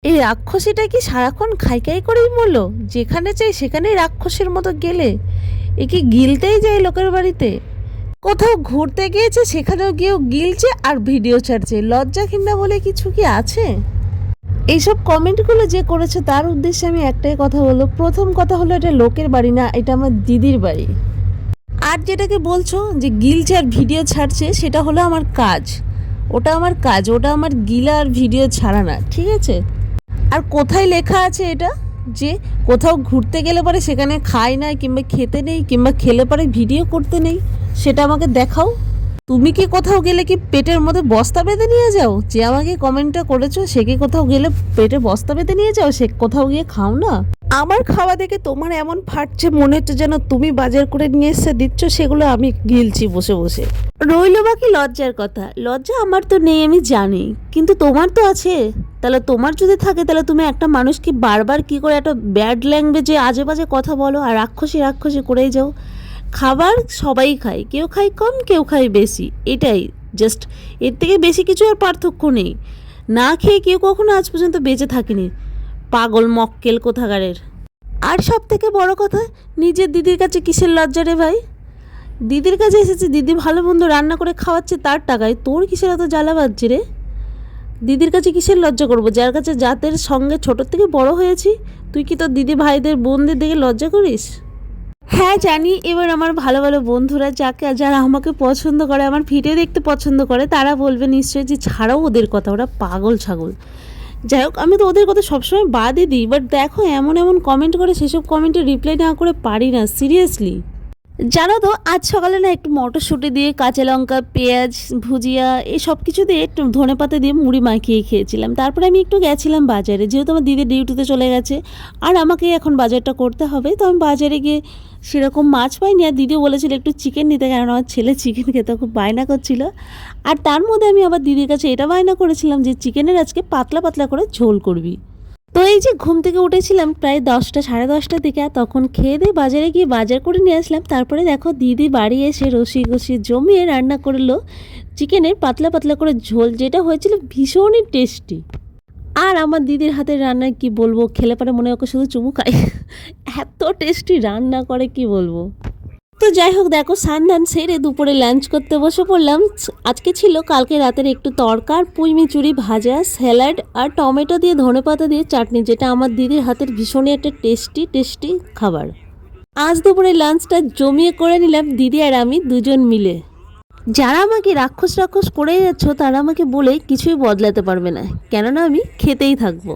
এই রাক্ষসীটা কি সারাক্ষণ খাই করেই মরলো? যেখানে চাই সেখানেই রাক্ষসের মতো গেলে এ কি গিলতেই যায় লোকের বাড়িতে? কোথাও ঘুরতে গিয়েছে সেখানেও গিয়েও গিলছে আর ভিডিও ছাড়ছে। লজ্জা কিংবা বলে কিছু কি আছে? এইসব কমেন্টগুলো যে করেছে তার উদ্দেশ্যে আমি একটাই কথা বলবো। প্রথম কথা হলো, এটা লোকের বাড়ি না, এটা আমার দিদির বাড়ি। আর যেটাকে বলছো যে গিলছে আর ভিডিও ছাড়ছে, সেটা হলো আমার কাজ। ওটা আমার কাজ, ওটা আমার গিলা আর ভিডিও ছাড়া না, ঠিক আছে? আর কোথায় লেখা আছে এটা যে কোথাও ঘুরতে গেলে পরে সেখানে খায় না কিংবা খেতে নেই কিংবা খেলে পরে ভিডিও করতে নেই? সেটা আমাকে দেখাও। তুমি কি কোথাও গেলে কি পেটের মধ্যে বস্তা বেঁধে নিয়ে যাও? যে আমাকে কমেন্টটা করেছো সে কি কোথাও গেলে পেটে বস্তা বেঁধে নিয়ে যাও? সে কোথাও গিয়ে খাও না? আমার খাওয়া দেখে তোমার এমন ফাটছে, মনে হচ্ছে যেন তুমি বাজার করে নিয়ে এসে দিচ্ছ, সেগুলো আমি গিলছি বসে বসে। রইল বাকি লজ্জার কথা। লজ্জা আমার তো নেই আমি জানি, কিন্তু তোমার তো আছে। তাহলে তোমার যদি থাকে তাহলে তুমি একটা মানুষকে বারবার কি করে একটা ব্যাড ল্যাঙ্গুয়েজে আজে বাজে কথা বলো আর রাক্ষসী রাক্ষসী করেই যাও? খাবার সবাই খায়, কেউ খায় কম কেউ খায় বেশি, এটাই জাস্ট। এর থেকে বেশি কিছু আর পার্থক্য নেই। না খেয়ে কেউ কখনো আজ পর্যন্ত বেঁচে থাকেনি, পাগল মক্কেল কোথাকারের। আর সব থেকে বড় কথা, নিজের দিদির কাছে কিসের লজ্জা রে ভাই? দিদির কাছে এসেছে, দিদি ভালো মন্দ রান্না করে খাওয়াচ্ছে তার টাকায়, তোর কিসের এত জ্বালা বাজছে রে? দিদির কাছে কিসের লজ্জা করবো, যার কাছে যাদের সঙ্গে ছোটোর থেকে বড় হয়েছি? তুই কি তোর দিদি ভাইদের বোনদের দেখে লজ্জা করিস? হ্যাঁ জানি, এবার আমার ভালো ভালো বন্ধুরা যারা আমাকে পছন্দ করে, আমার ভিডিও দেখতে পছন্দ করে, তারা বলবে নিশ্চয়ই যে ছাড়াও ওদের কথা, ওরা পাগল ছাগল। যাই হোক, আমি তো ওদের কথা সবসময় বাদই দিই, বাট দেখো এমন এমন কমেন্ট করে, সেসব কমেন্টে রিপ্লাই না করে পারি না, সিরিয়াসলি। জানো তো, আজ সকালে না একটু মটরশুঁটি দিয়ে কাঁচা লঙ্কা পেঁয়াজ ভুজিয়া এই সব কিছু দিয়ে একটু ধনেপাতা দিয়ে মুড়ি মাখিয়ে খেয়েছিলাম। তারপরে আমি একটু গেছিলাম বাজারে, যেহেতু আমার দিদি ডিউটিতে চলে গেছে আর আমাকে এখন বাজারটা করতে হবে, তো আমি বাজারে গিয়ে সেরকম মাছ পাইনি। আর দিদিও বলেছিল একটু চিকেন নিতে, কারণ আমার ছেলে চিকেন খেতে খুব বায়না করছিল। আর তার মধ্যে আমি আবার দিদির কাছে এটা বায়না করেছিলাম যে চিকেনের আজকে পাতলা পাতলা করে ঝোল করবি। তো এই যে ঘুম থেকে উঠেছিলাম প্রায় 10টা সাড়ে 10টার দিকে, তখন খেয়ে দিয়ে বাজারে গিয়ে বাজার করে নিয়ে আসলাম। তারপরে দেখো দিদি বাড়ি এসে রসি কষি জমিয়ে রান্না করলো চিকেনের পাতলা পাতলা করে ঝোল, যেটা হয়েছিল ভীষণই টেস্টি। আর আমার দিদির হাতের রান্নায় কি বলবো, খেলে পরে মনে হয় ওকে শুধু চুমু খাই, এত টেস্টি রান্না করে কি বলবো। তো যাই হোক, দেখো স্নান সেরে দুপুরে লাঞ্চ করতে বসে পড়লাম। আজকে ছিল কালকে রাতের একটু তরকার, পুঁই মিচুরি ভাজা, স্যালাড আর টমেটো দিয়ে ধনেপাতা দিয়ে চাটনি, যেটা আমার দিদির হাতের ভীষণই একটা টেস্টি টেস্টি খাবার। আজ দুপুরে লাঞ্চটা জমিয়ে করে নিলাম দিদি আর আমি দুজন মিলে। যারা আমাকে রাক্ষস রাক্ষস করে যাচ্ছ তারা আমাকে বলে কিছুই বদলাতে পারবে না, কেননা আমি খেতেই থাকবো।